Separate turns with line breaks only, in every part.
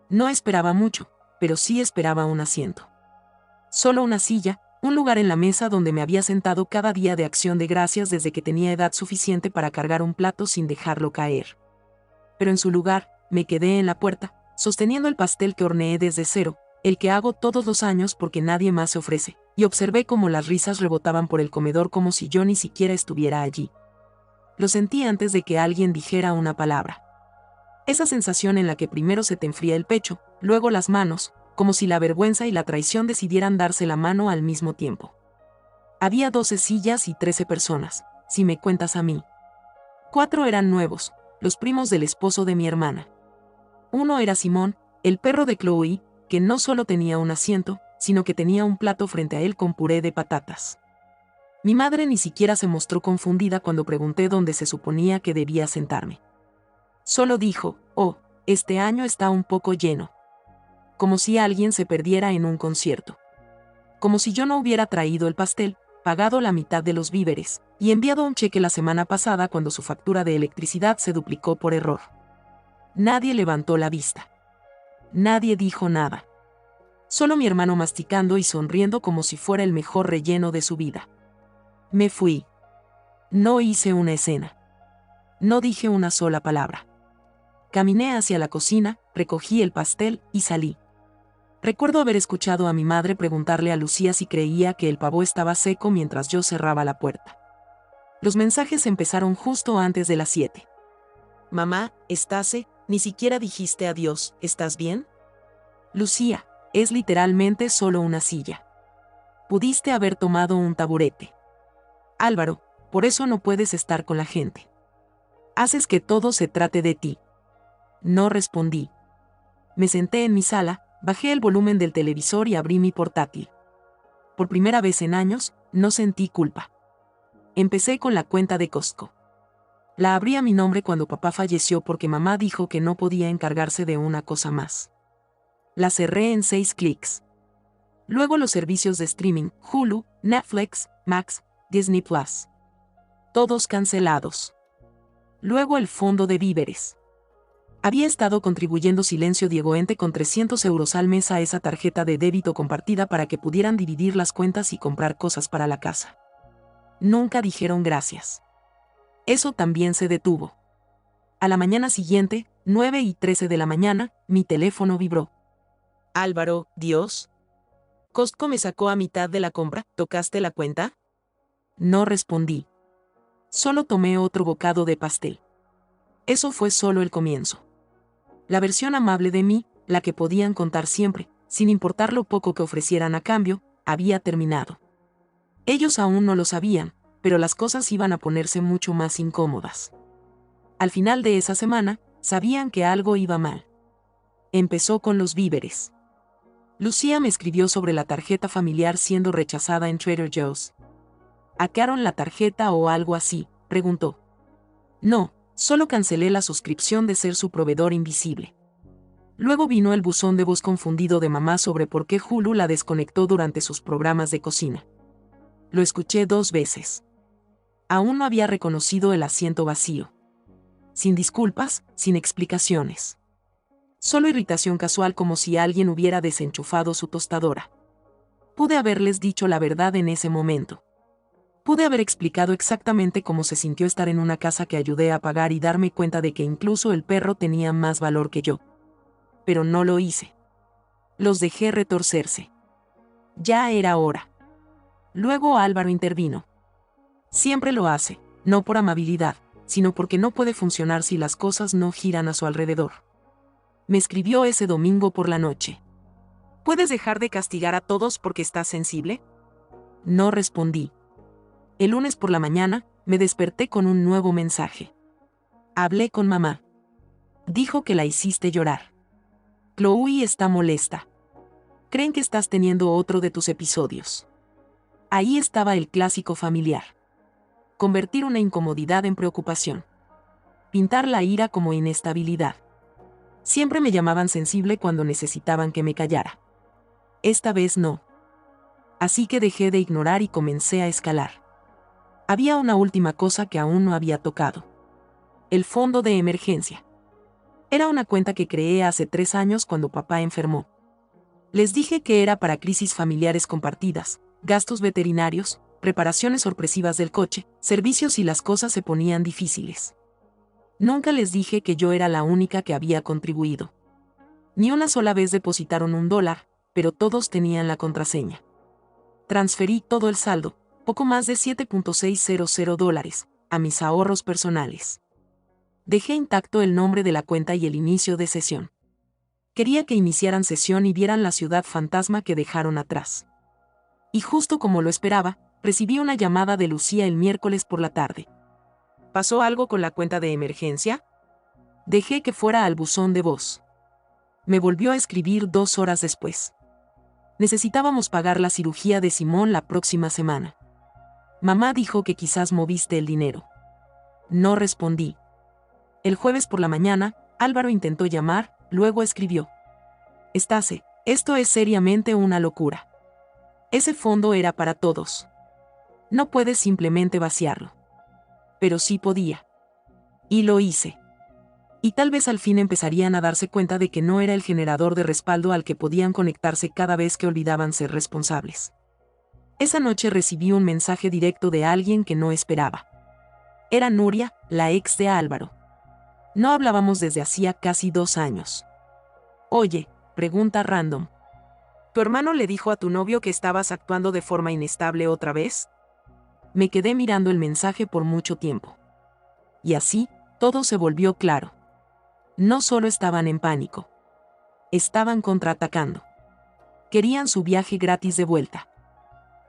No esperaba mucho, pero sí esperaba un asiento. Solo una silla, un lugar en la mesa donde me había sentado cada día de Acción de Gracias desde que tenía edad suficiente para cargar un plato sin dejarlo caer. Pero en su lugar, me quedé en la puerta, sosteniendo el pastel que horneé desde cero, el que hago todos los años porque nadie más se ofrece, y observé cómo las risas rebotaban por el comedor como si yo ni siquiera estuviera allí. Lo sentí antes de que alguien dijera una palabra. Esa sensación en la que primero se te enfría el pecho, luego las manos, como si la vergüenza y la traición decidieran darse la mano al mismo tiempo. Había 12 sillas y 13 personas, si me cuentas a mí. 4 eran nuevos, los primos del esposo de mi hermana. Uno era Simón, el perro de Chloe, que no solo tenía un asiento, sino que tenía un plato frente a él con puré de patatas. Mi madre ni siquiera se mostró confundida cuando pregunté dónde se suponía que debía sentarme. Solo dijo, oh, este año está un poco lleno. Como si alguien se perdiera en un concierto. Como si yo no hubiera traído el pastel, pagado la mitad de los víveres, y enviado un cheque la semana pasada cuando su factura de electricidad se duplicó por error. Nadie levantó la vista. Nadie dijo nada. Solo mi hermano masticando y sonriendo como si fuera el mejor relleno de su vida. Me fui. No hice una escena. No dije una sola palabra. Caminé hacia la cocina, recogí el pastel y salí. Recuerdo haber escuchado a mi madre preguntarle a Lucía si creía que el pavo estaba seco mientras yo cerraba la puerta. Los mensajes empezaron justo antes de las 7. Mamá, ni siquiera dijiste adiós, ¿estás bien? Lucía, es literalmente solo una silla. Pudiste haber tomado un taburete. Álvaro, por eso no puedes estar con la gente. Haces que todo se trate de ti. No respondí. Me senté en mi sala, bajé el volumen del televisor y abrí mi portátil. Por primera vez en años, no sentí culpa. Empecé con la cuenta de Costco. La abrí a mi nombre cuando papá falleció porque mamá dijo que no podía encargarse de una cosa más. La cerré en 6 clics. Luego los servicios de streaming, Hulu, Netflix, Max, Disney Plus. Todos cancelados. Luego el fondo de víveres. Había estado contribuyendo Silencio Diegoente con 300 euros al mes a esa tarjeta de débito compartida para que pudieran dividir las cuentas y comprar cosas para la casa. Nunca dijeron gracias. Eso también se detuvo. A la mañana siguiente, 9:13 de la mañana, mi teléfono vibró. Álvaro, Dios. Costco me sacó a mitad de la compra, ¿tocaste la cuenta? No respondí. Solo tomé otro bocado de pastel. Eso fue solo el comienzo. La versión amable de mí, la que podían contar siempre, sin importar lo poco que ofrecieran a cambio, había terminado. Ellos aún no lo sabían, pero las cosas iban a ponerse mucho más incómodas. Al final de esa semana, sabían que algo iba mal. Empezó con los víveres. Lucía me escribió sobre la tarjeta familiar siendo rechazada en Trader Joe's. ¿Hackearon la tarjeta o algo así?, preguntó. No, solo cancelé la suscripción de ser su proveedor invisible. Luego vino el buzón de voz confundido de mamá sobre por qué Hulu la desconectó durante sus programas de cocina. Lo escuché 2 veces. Aún no había reconocido el asiento vacío. Sin disculpas, sin explicaciones. Solo irritación casual como si alguien hubiera desenchufado su tostadora. Pude haberles dicho la verdad en ese momento. Pude haber explicado exactamente cómo se sintió estar en una casa que ayudé a pagar y darme cuenta de que incluso el perro tenía más valor que yo. Pero no lo hice. Los dejé retorcerse. Ya era hora. Luego Álvaro intervino. Siempre lo hace, no por amabilidad, sino porque no puede funcionar si las cosas no giran a su alrededor. Me escribió ese domingo por la noche. ¿Puedes dejar de castigar a todos porque estás sensible? No respondí. El lunes por la mañana, me desperté con un nuevo mensaje. Hablé con mamá. Dijo que la hiciste llorar. Chloe está molesta. Creen que estás teniendo otro de tus episodios. Ahí estaba el clásico familiar. Convertir una incomodidad en preocupación. Pintar la ira como inestabilidad. Siempre me llamaban sensible cuando necesitaban que me callara. Esta vez no. Así que dejé de ignorar y comencé a escalar. Había una última cosa que aún no había tocado. El fondo de emergencia. Era una cuenta que creé hace 3 años cuando papá enfermó. Les dije que era para crisis familiares compartidas, gastos veterinarios, reparaciones sorpresivas del coche, servicios y las cosas se ponían difíciles. Nunca les dije que yo era la única que había contribuido. Ni una sola vez depositaron $1, pero todos tenían la contraseña. Transferí todo el saldo, poco más de $7.600, a mis ahorros personales. Dejé intacto el nombre de la cuenta y el inicio de sesión. Quería que iniciaran sesión y vieran la ciudad fantasma que dejaron atrás. Y justo como lo esperaba, recibí una llamada de Lucía el miércoles por la tarde. ¿Pasó algo con la cuenta de emergencia? Dejé que fuera al buzón de voz. Me volvió a escribir 2 horas después. Necesitábamos pagar la cirugía de Simón la próxima semana. Mamá dijo que quizás moviste el dinero. No respondí. El jueves por la mañana, Álvaro intentó llamar, luego escribió. Estase, esto es seriamente una locura. Ese fondo era para todos. No puedes simplemente vaciarlo. Pero sí podía. Y lo hice. Y tal vez al fin empezarían a darse cuenta de que no era el generador de respaldo al que podían conectarse cada vez que olvidaban ser responsables. Esa noche recibí un mensaje directo de alguien que no esperaba. Era Nuria, la ex de Álvaro. No hablábamos desde hacía casi 2 años. Oye, pregunta random. ¿Tu hermano le dijo a tu novio que estabas actuando de forma inestable otra vez? Me quedé mirando el mensaje por mucho tiempo. Y así, todo se volvió claro. No solo estaban en pánico. Estaban contraatacando. Querían su viaje gratis de vuelta.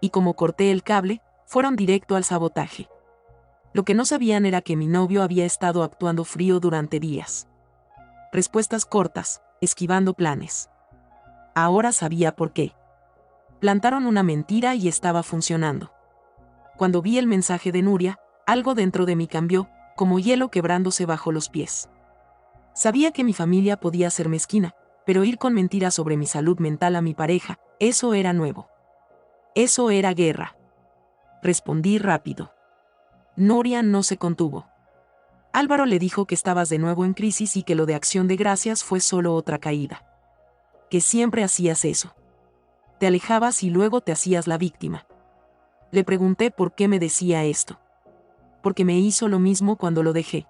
Y como corté el cable, fueron directo al sabotaje. Lo que no sabían era que mi novio había estado actuando frío durante días. Respuestas cortas, esquivando planes. Ahora sabía por qué. Plantaron una mentira y estaba funcionando. Cuando vi el mensaje de Nuria, algo dentro de mí cambió, como hielo quebrándose bajo los pies. Sabía que mi familia podía ser mezquina, pero ir con mentiras sobre mi salud mental a mi pareja, eso era nuevo. Eso era guerra. Respondí rápido. Nuria no se contuvo. Álvaro le dijo que estabas de nuevo en crisis y que lo de Acción de Gracias fue solo otra caída. Que siempre hacías eso. Te alejabas y luego te hacías la víctima. Le pregunté por qué me decía esto. Porque me hizo lo mismo cuando lo dejé.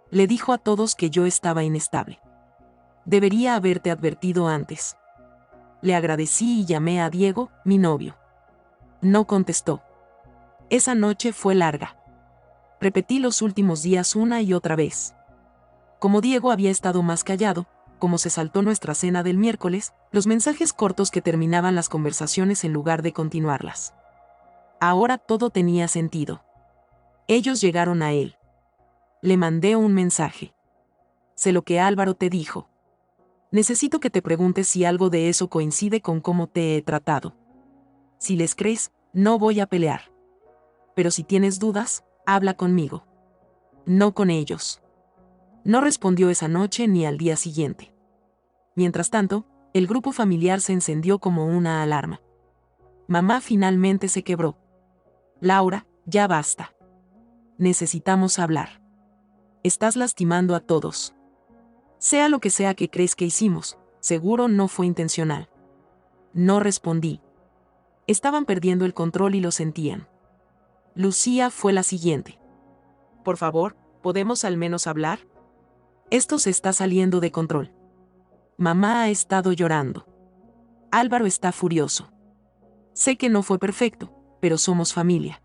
Le dijo a todos que yo estaba inestable. Debería haberte advertido antes. Le agradecí y llamé a Diego, mi novio. No contestó. Esa noche fue larga. Repetí los últimos días una y otra vez. Como Diego había estado más callado, como se saltó nuestra cena del miércoles, los mensajes cortos que terminaban las conversaciones en lugar de continuarlas. Ahora todo tenía sentido. Ellos llegaron a él. Le mandé un mensaje. Sé lo que Álvaro te dijo. Necesito que te preguntes si algo de eso coincide con cómo te he tratado. Si les crees, no voy a pelear. Pero si tienes dudas, habla conmigo. No con ellos. No respondió esa noche ni al día siguiente. Mientras tanto, el grupo familiar se encendió como una alarma. Mamá finalmente se quebró. Laura, ya basta. Necesitamos hablar. Estás lastimando a todos. Sea lo que sea que crees que hicimos, seguro no fue intencional. No respondí. Estaban perdiendo el control y lo sentían. Lucía fue la siguiente. Por favor, ¿podemos al menos hablar? Esto se está saliendo de control. Mamá ha estado llorando. Álvaro está furioso. Sé que no fue perfecto, pero somos familia.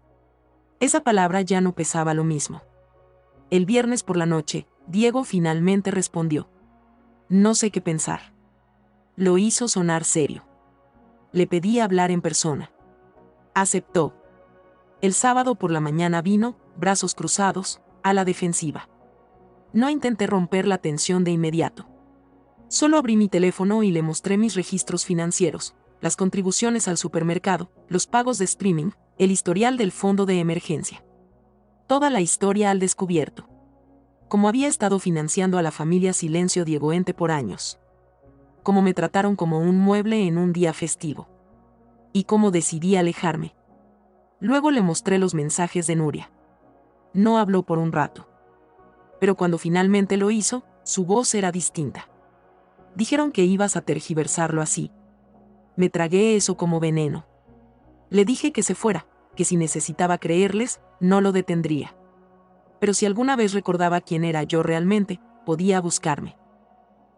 Esa palabra ya no pesaba lo mismo. El viernes por la noche, Diego finalmente respondió. No sé qué pensar. Lo hizo sonar serio. Le pedí hablar en persona. Aceptó. El sábado por la mañana vino, brazos cruzados, a la defensiva. No intenté romper la tensión de inmediato. Solo abrí mi teléfono y le mostré mis registros financieros, las contribuciones al supermercado, los pagos de streaming, el historial del fondo de emergencia. Toda la historia al descubierto. Como había estado financiando a la familia Silencio Diegoente por años. Cómo me trataron como un mueble en un día festivo. Y cómo decidí alejarme. Luego le mostré los mensajes de Nuria. No habló por un rato. Pero cuando finalmente lo hizo, Su voz era distinta. Dijeron que ibas a tergiversarlo así. Me tragué eso como veneno. Le dije que se fuera, que si necesitaba creerles, no lo detendría. Pero si alguna vez recordaba quién era yo realmente, podía buscarme.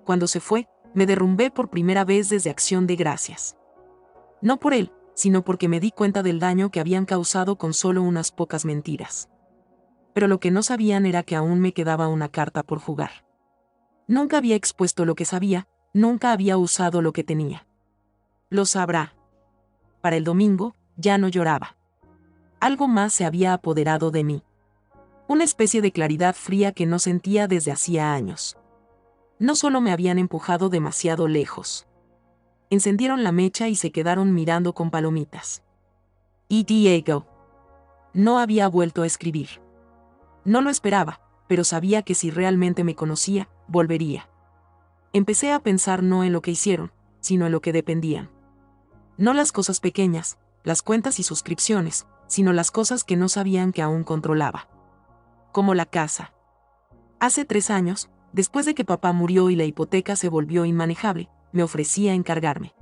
Cuando se fue, me derrumbé por primera vez desde Acción de Gracias. No por él, sino porque me di cuenta del daño que habían causado con solo unas pocas mentiras. Pero lo que no sabían era que aún me quedaba una carta por jugar. Nunca había expuesto lo que sabía, nunca había usado lo que tenía. Lo sabrá. Para el domingo, ya no lloraba. Algo más se había apoderado de mí. Una especie de claridad fría que no sentía desde hacía años. No solo me habían empujado demasiado lejos. Encendieron la mecha y se quedaron mirando con palomitas. Y Diego. No había vuelto a escribir. No lo esperaba, pero sabía que si realmente me conocía, volvería. Empecé a pensar no en lo que hicieron, sino en lo que dependían. No las cosas pequeñas, las cuentas y suscripciones, sino las cosas que no sabían que aún controlaba. Como la casa. Hace 3 años, después de que papá murió y la hipoteca se volvió inmanejable, me ofrecía encargarme.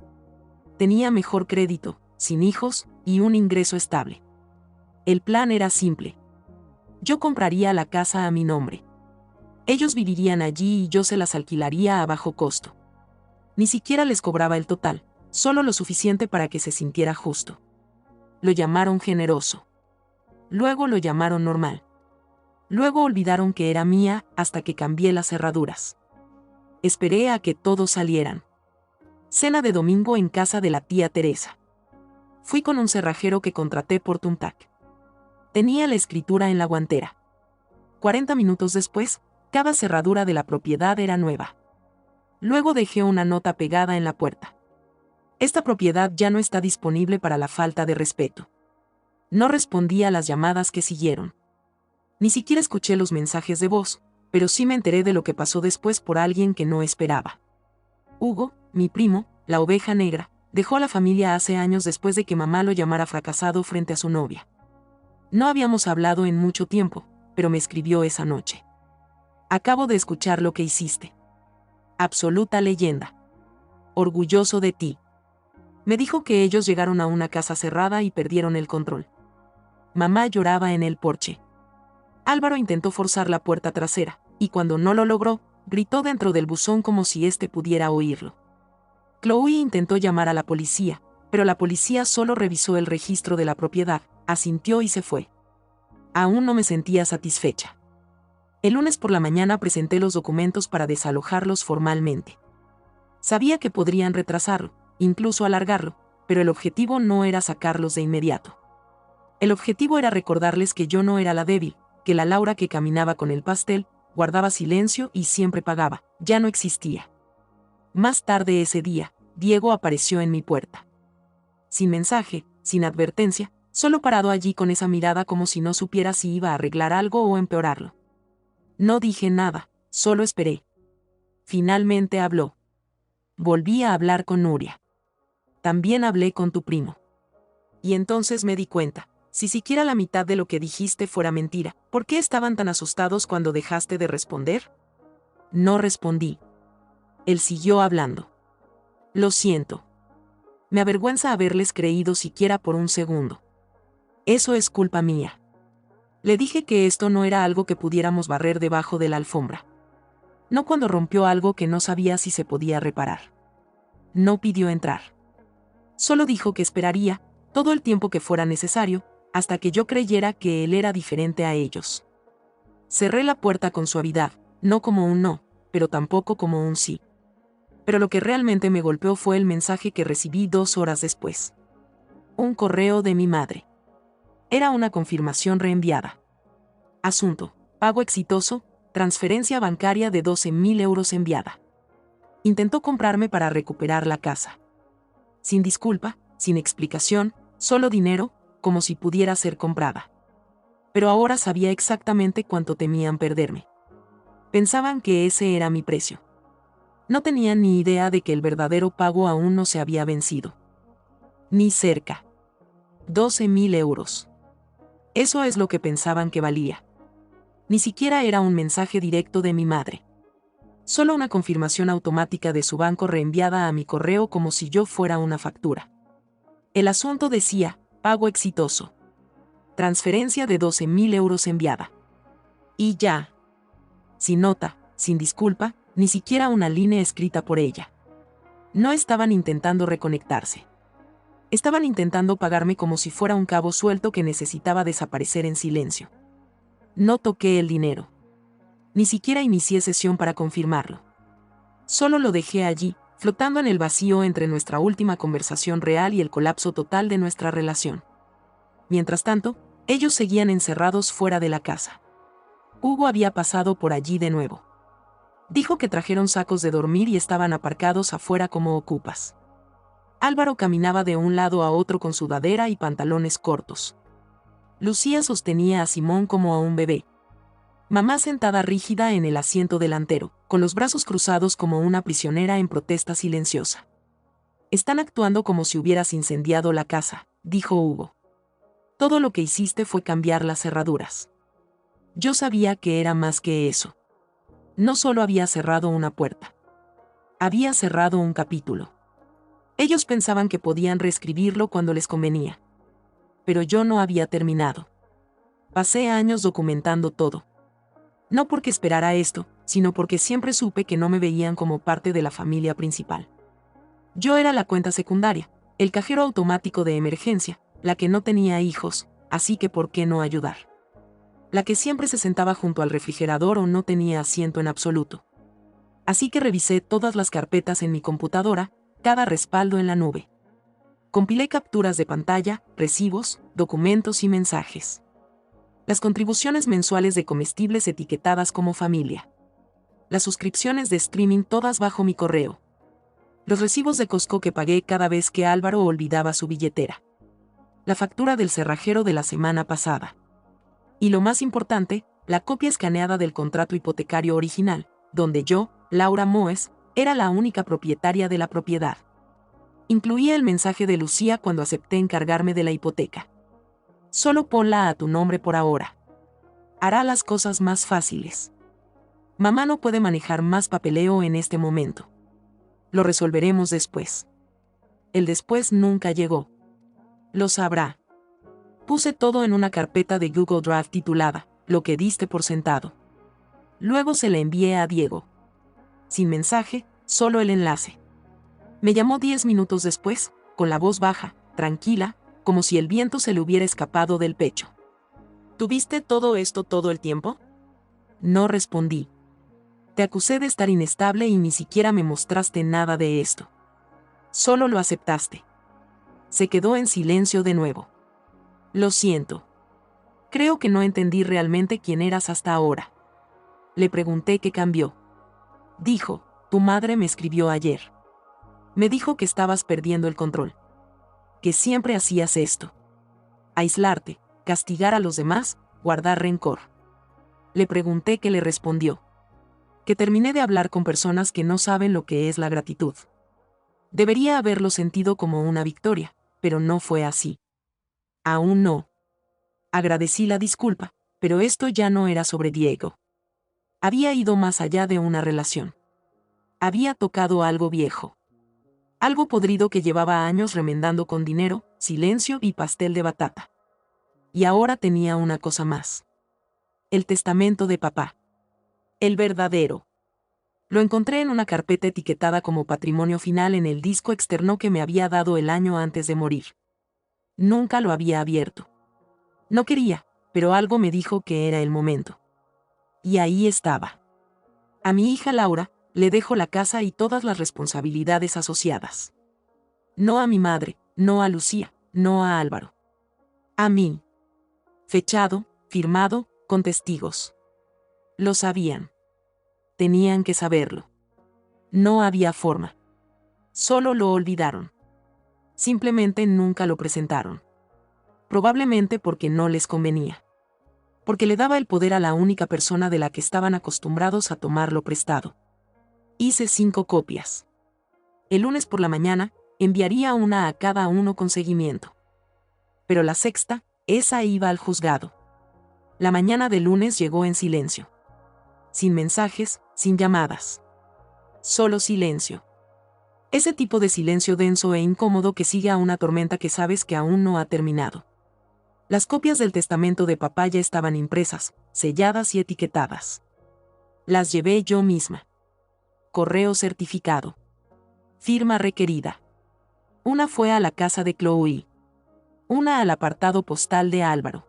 Tenía mejor crédito, sin hijos, y un ingreso estable. El plan era simple. Yo compraría la casa a mi nombre. Ellos vivirían allí y yo se las alquilaría a bajo costo. Ni siquiera les cobraba el total, solo lo suficiente para que se sintiera justo. Lo llamaron generoso. Luego lo llamaron normal. Luego olvidaron que era mía hasta que cambié las cerraduras. Esperé a que todos salieran. Cena de domingo en casa de la tía Teresa. Fui con un cerrajero que contraté por Thumbtack. Tenía la escritura en la guantera. 40 minutos después, cada cerradura de la propiedad era nueva. Luego dejé una nota pegada en la puerta. Esta propiedad ya no está disponible para la falta de respeto. No respondí a las llamadas que siguieron. Ni siquiera escuché los mensajes de voz, pero sí me enteré de lo que pasó después por alguien que no esperaba. Hugo, mi primo, la oveja negra, dejó a la familia hace años después de que mamá lo llamara fracasado frente a su novia. No habíamos hablado en mucho tiempo, pero me escribió esa noche. Acabo de escuchar lo que hiciste. Absoluta leyenda. Orgulloso de ti. Me dijo que ellos llegaron a una casa cerrada y perdieron el control. Mamá lloraba en el porche. Álvaro intentó forzar la puerta trasera, y cuando no lo logró, gritó dentro del buzón como si éste pudiera oírlo. Chloe intentó llamar a la policía, pero la policía solo revisó el registro de la propiedad, asintió y se fue. Aún no me sentía satisfecha. El lunes por la mañana presenté los documentos para desalojarlos formalmente. Sabía que podrían retrasarlo, incluso alargarlo, pero el objetivo no era sacarlos de inmediato. El objetivo era recordarles que yo no era la débil, que la Laura que caminaba con el pastel, guardaba silencio y siempre pagaba, ya no existía. Más tarde ese día, Diego apareció en mi puerta. Sin mensaje, sin advertencia, solo parado allí con esa mirada como si no supiera si iba a arreglar algo o empeorarlo. No dije nada, solo esperé. Finalmente habló. Volví a hablar con Nuria. También hablé con tu primo. Y entonces me di cuenta, si siquiera la mitad de lo que dijiste fuera mentira, ¿por qué estaban tan asustados cuando dejaste de responder? No respondí. Él siguió hablando. Lo siento. Me avergüenza haberles creído siquiera por un segundo. Eso es culpa mía. Le dije que esto no era algo que pudiéramos barrer debajo de la alfombra. No cuando rompió algo que no sabía si se podía reparar. No pidió entrar. Solo dijo que esperaría, todo el tiempo que fuera necesario, hasta que yo creyera que él era diferente a ellos. Cerré la puerta con suavidad, no como un no, pero tampoco como un sí. Pero lo que realmente me golpeó fue el mensaje que recibí 2 horas después. Un correo de mi madre. Era una confirmación reenviada. Asunto: pago exitoso, transferencia bancaria de 12.000 euros enviada. Intentó comprarme para recuperar la casa. Sin disculpa, sin explicación, solo dinero, como si pudiera ser comprada. Pero ahora sabía exactamente cuánto temían perderme. Pensaban que ese era mi precio. No tenían ni idea de que el verdadero pago aún no se había vencido. Ni cerca. 12.000 euros. Eso es lo que pensaban que valía. Ni siquiera era un mensaje directo de mi madre. Solo una confirmación automática de su banco reenviada a mi correo como si yo fuera una factura. El asunto decía, pago exitoso. Transferencia de 12.000 euros enviada. Y ya. Sin nota, sin disculpa, ni siquiera una línea escrita por ella. No estaban intentando reconectarse. Estaban intentando pagarme como si fuera un cabo suelto que necesitaba desaparecer en silencio. No toqué el dinero. Ni siquiera inicié sesión para confirmarlo. Solo lo dejé allí, flotando en el vacío entre nuestra última conversación real y el colapso total de nuestra relación. Mientras tanto, ellos seguían encerrados fuera de la casa. Hugo había pasado por allí de nuevo. Dijo que trajeron sacos de dormir y estaban aparcados afuera como ocupas. Álvaro caminaba de un lado a otro con sudadera y pantalones cortos. Lucía sostenía a Simón como a un bebé. Mamá sentada rígida en el asiento delantero, con los brazos cruzados como una prisionera en protesta silenciosa. Están actuando como si hubieras incendiado la casa, dijo Hugo. Todo lo que hiciste fue cambiar las cerraduras. Yo sabía que era más que eso. No solo había cerrado una puerta. Había cerrado un capítulo. Ellos pensaban que podían reescribirlo cuando les convenía. Pero yo no había terminado. Pasé años documentando todo. No porque esperara esto, sino porque siempre supe que no me veían como parte de la familia principal. Yo era la cuenta secundaria, el cajero automático de emergencia, la que no tenía hijos, así que ¿por qué no ayudar? La que siempre se sentaba junto al refrigerador o no tenía asiento en absoluto. Así que revisé todas las carpetas en mi computadora, cada respaldo en la nube. Compilé capturas de pantalla, recibos, documentos y mensajes. Las contribuciones mensuales de comestibles etiquetadas como familia. Las suscripciones de streaming todas bajo mi correo. Los recibos de Costco que pagué cada vez que Álvaro olvidaba su billetera. La factura del cerrajero de la semana pasada. Y lo más importante, la copia escaneada del contrato hipotecario original, donde yo, Laura Moes, era la única propietaria de la propiedad. Incluía el mensaje de Lucía cuando acepté encargarme de la hipoteca. Solo ponla a tu nombre por ahora. Hará las cosas más fáciles. Mamá no puede manejar más papeleo en este momento. Lo resolveremos después. El después nunca llegó. Lo sabrá. Puse todo en una carpeta de Google Drive titulada, Lo que diste por sentado. Luego se la envié a Diego. Sin mensaje, solo el enlace. Me llamó 10 minutos después, con la voz baja, tranquila, como si el viento se le hubiera escapado del pecho. ¿Tuviste todo esto todo el tiempo? No respondí. Te acusé de estar inestable y ni siquiera me mostraste nada de esto. Solo lo aceptaste. Se quedó en silencio de nuevo. Lo siento. Creo que no entendí realmente quién eras hasta ahora. Le pregunté qué cambió. Dijo, tu madre me escribió ayer. Me dijo que estabas perdiendo el control. Que siempre hacías esto. Aislarte, castigar a los demás, guardar rencor. Le pregunté qué le respondió. Que terminé de hablar con personas que no saben lo que es la gratitud. Debería haberlo sentido como una victoria, pero no fue así. Aún no. Agradecí la disculpa, pero esto ya no era sobre Diego. Había ido más allá de una relación. Había tocado algo viejo. Algo podrido que llevaba años remendando con dinero, silencio y pastel de batata. Y ahora tenía una cosa más. El testamento de papá. El verdadero. Lo encontré en una carpeta etiquetada como patrimonio final en el disco externo que me había dado el año antes de morir. Nunca lo había abierto. No quería, pero algo me dijo que era el momento. Y ahí estaba. A mi hija Laura, le dejo la casa y todas las responsabilidades asociadas. No a mi madre, no a Lucía, no a Álvaro. A mí. Fechado, firmado, con testigos. Lo sabían. Tenían que saberlo. No había forma. Solo lo olvidaron. Simplemente nunca lo presentaron. Probablemente porque no les convenía. Porque le daba el poder a la única persona de la que estaban acostumbrados a tomarlo prestado. Hice 5 copias. El lunes por la mañana, enviaría una a cada uno con seguimiento. Pero la sexta, esa iba al juzgado. La mañana del lunes llegó en silencio. Sin mensajes, sin llamadas. Solo silencio. Ese tipo de silencio denso e incómodo que sigue a una tormenta que sabes que aún no ha terminado. Las copias del testamento de papá ya estaban impresas, selladas y etiquetadas. Las llevé yo misma. Correo certificado. Firma requerida. Una fue a la casa de Chloe. Una al apartado postal de Álvaro.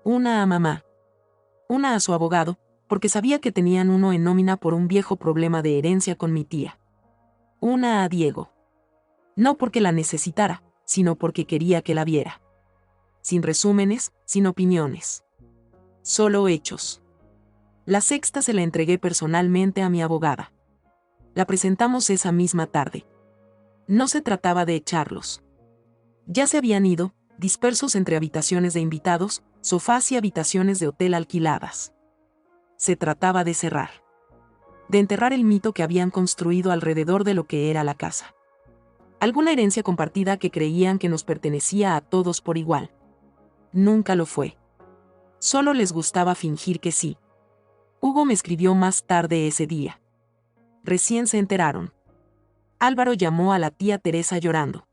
Una a mamá. Una a su abogado, porque sabía que tenían uno en nómina por un viejo problema de herencia con mi tía. Una a Diego. No porque la necesitara, sino porque quería que la viera. Sin resúmenes, sin opiniones. Solo hechos. La sexta se la entregué personalmente a mi abogada. La presentamos esa misma tarde. No se trataba de echarlos. Ya se habían ido, dispersos entre habitaciones de invitados, sofás y habitaciones de hotel alquiladas. Se trataba de cerrar. De enterrar el mito que habían construido alrededor de lo que era la casa. Alguna herencia compartida que creían que nos pertenecía a todos por igual. Nunca lo fue. Solo les gustaba fingir que sí. Hugo me escribió más tarde ese día. Recién se enteraron. Álvaro llamó a la tía Teresa llorando.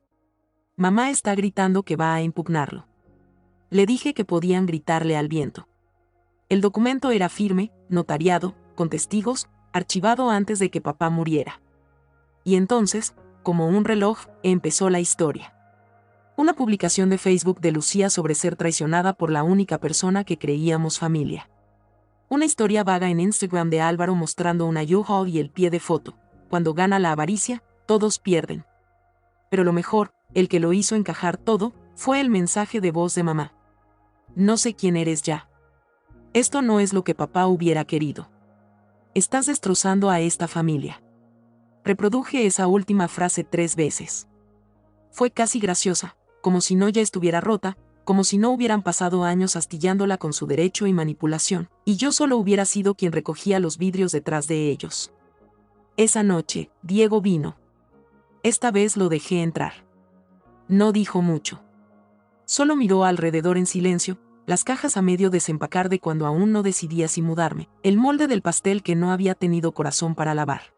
Mamá está gritando que va a impugnarlo. Le dije que podían gritarle al viento. El documento era firme, notariado, con testigos, archivado antes de que papá muriera. Y entonces, como un reloj, empezó la historia. Una publicación de Facebook de Lucía sobre ser traicionada por la única persona que creíamos familia. Una historia vaga en Instagram de Álvaro mostrando una U-Haul y el pie de foto. Cuando gana la avaricia, todos pierden. Pero lo mejor, el que lo hizo encajar todo, fue el mensaje de voz de mamá. No sé quién eres ya. Esto no es lo que papá hubiera querido. Estás destrozando a esta familia. Reproduje esa última frase 3 veces. Fue casi graciosa, como si no ya estuviera rota, como si no hubieran pasado años astillándola con su derecho y manipulación, y yo solo hubiera sido quien recogía los vidrios detrás de ellos. Esa noche, Diego vino. Esta vez lo dejé entrar. No dijo mucho. Solo miró alrededor en silencio, las cajas a medio desempacar de cuando aún no decidía si mudarme, el molde del pastel que no había tenido corazón para lavar.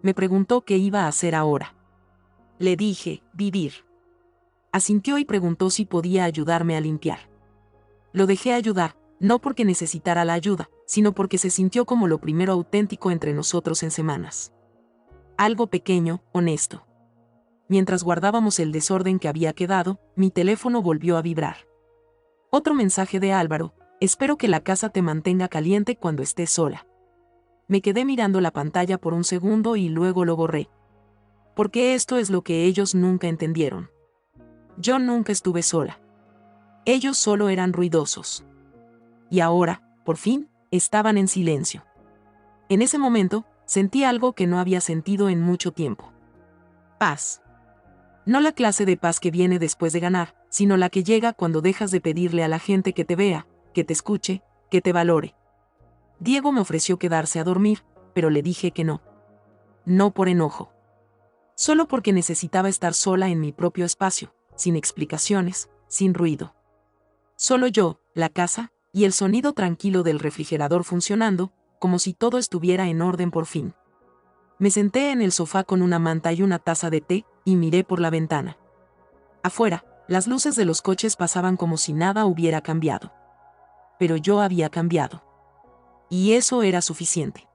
Me preguntó qué iba a hacer ahora. Le dije, vivir. Asintió y preguntó si podía ayudarme a limpiar. Lo dejé ayudar, no porque necesitara la ayuda, sino porque se sintió como lo primero auténtico entre nosotros en semanas. Algo pequeño, honesto. Mientras guardábamos el desorden que había quedado, mi teléfono volvió a vibrar. Otro mensaje de Álvaro: espero que la casa te mantenga caliente cuando estés sola. Me quedé mirando la pantalla por un segundo y luego lo borré. Porque esto es lo que ellos nunca entendieron. Yo nunca estuve sola. Ellos solo eran ruidosos. Y ahora, por fin, estaban en silencio. En ese momento, sentí algo que no había sentido en mucho tiempo. Paz. No la clase de paz que viene después de ganar, sino la que llega cuando dejas de pedirle a la gente que te vea, que te escuche, que te valore. Diego me ofreció quedarse a dormir, pero le dije que no. No por enojo. Solo porque necesitaba estar sola en mi propio espacio, sin explicaciones, sin ruido. Solo yo, la casa, y el sonido tranquilo del refrigerador funcionando, como si todo estuviera en orden por fin. Me senté en el sofá con una manta y una taza de té, y miré por la ventana. Afuera, las luces de los coches pasaban como si nada hubiera cambiado. Pero yo había cambiado. Y eso era suficiente.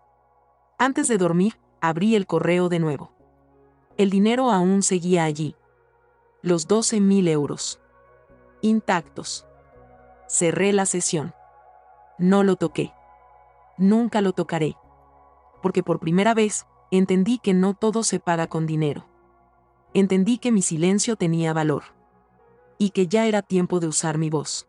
Antes de dormir, abrí el correo de nuevo. El dinero aún seguía allí. Los 12.000 euros. Intactos. Cerré la sesión. No lo toqué. Nunca lo tocaré. Porque por primera vez, entendí que no todo se paga con dinero. Entendí que mi silencio tenía valor. Y que ya era tiempo de usar mi voz.